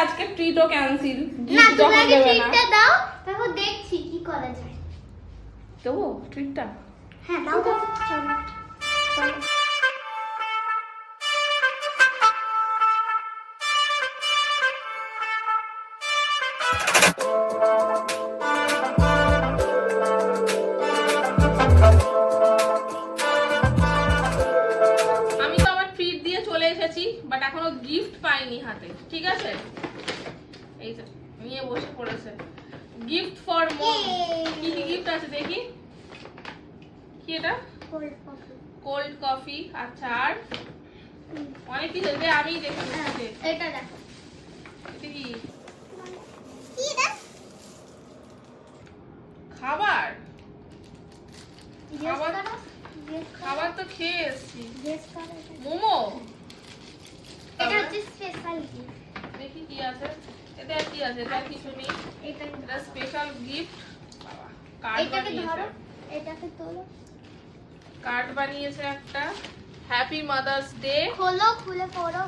আজকে ট্রিটও ক্যান্সেল। না তুমি আগে ট্রিটটা দাও, তারপর দেখছি কি করা যায়। দেবো ট্রিটটা? হ্যাঁ দাও দাও, চলো চলো। আমি তো আমার ট্রিট দিয়ে চলে এসেছি, বাট এখনো গিফট পাইনি হাতে। ঠিক আছে, এই যে নিয়ে বসে পড়েছে। গিফট ফর মম। কি কি গিফট আছে দেখি? কি এটা? Cold coffee. আচ্ছা, আর অনেক কিছু আছে, আমি দেখি। এটা দেখো, এটা কি? কি এটা? খাবার। খাবার খাবার তো খেয়ে এসছি। গেস করো। মোমো। এটা হচ্ছে স্পেশাল গিফট। দেখি কি আছে এতে। আর কি আছে? এটা আর কিছু নেই। এটা স্পেশাল গিফট। বাবা, কার্ড এটাকে বানিয়েছে। ধরো, এটাকে তোলো। কার্ড বানিয়েছে একটা। Happy mother's day. খোলো, খুলে পড়ো।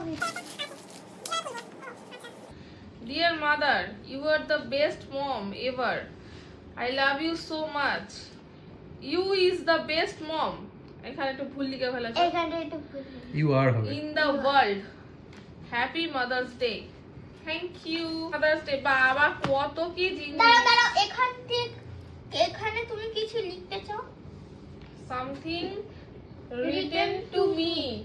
Dear mother, you are the best mom ever. I love you so much. You is the best mom. এখানে একটু ভুল লিখে ফেলেছে। এখানে একটু ভুল। ইউ আর হবে। In the world. Happy mother's day. Thank you mother's day. বাবা কত কি জিনিস। দাঁড়াও দাঁড়াও, এখান থেকে এখানে তুমি কিছু লিখতে চাও? Something written to me.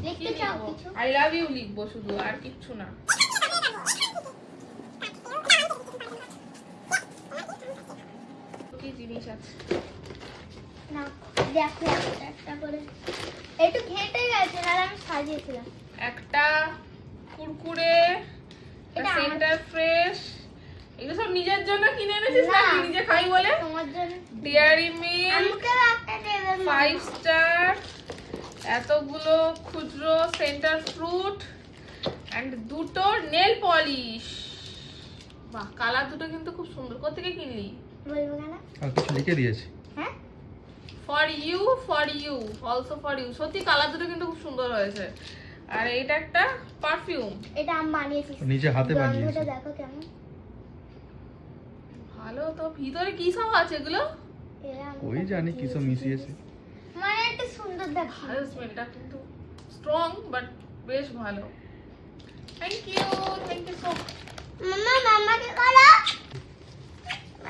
লিখতে চাও কিছু? আই লাভ ইউ লিখবো শুধু, আর কিচ্ছু না। কি জিনিস আছে? না দেখো, একটা একটা করে একটু ঘেঁটে গেছে, আর আমি সাজিয়েছিলাম। একটা কুরকুরে, এটা আমার- সেন্টার ফ্রেশ। এগুলো সব নিজের জন্য কিনে এনেছিস না। নাকি নিজে খাই বলে? তোমার জন্য। ডেয়ারি মিল্ক, আমাকে একটা দেবে মা। 5 স্টার, এতগুলো খুচরো সেন্টার ফ্রুট এন্ড দুটো নেল পলিশ। বাহ, কালার দুটো কিন্তু খুব সুন্দর। কোত্থেকে কিনলি? বলবো কেন? আর কিছু লিখে দিয়েছি। হ্যাঁ for you also for you. সত্যি কালার দুটো কিন্তু খুব সুন্দর হয়েছে। আর এটা একটা পারফিউম। এটা আমি বানিয়েছি। নিজে হাতে গন্ধটা বানিয়েছি। দেখো কেমন ভালো তো। ভিতরে কি সব আছে এগুলো? এরা আমি ওই জানি কি সব মিশিয়েছে। মানে একটু সুন্দর দেখো। ভালো স্মেলটা কিন্তু স্ট্রং, বাট বেশ ভালো। Thank you so. মামা মামাকে করো,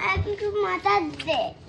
আর কিছু মাথা দে।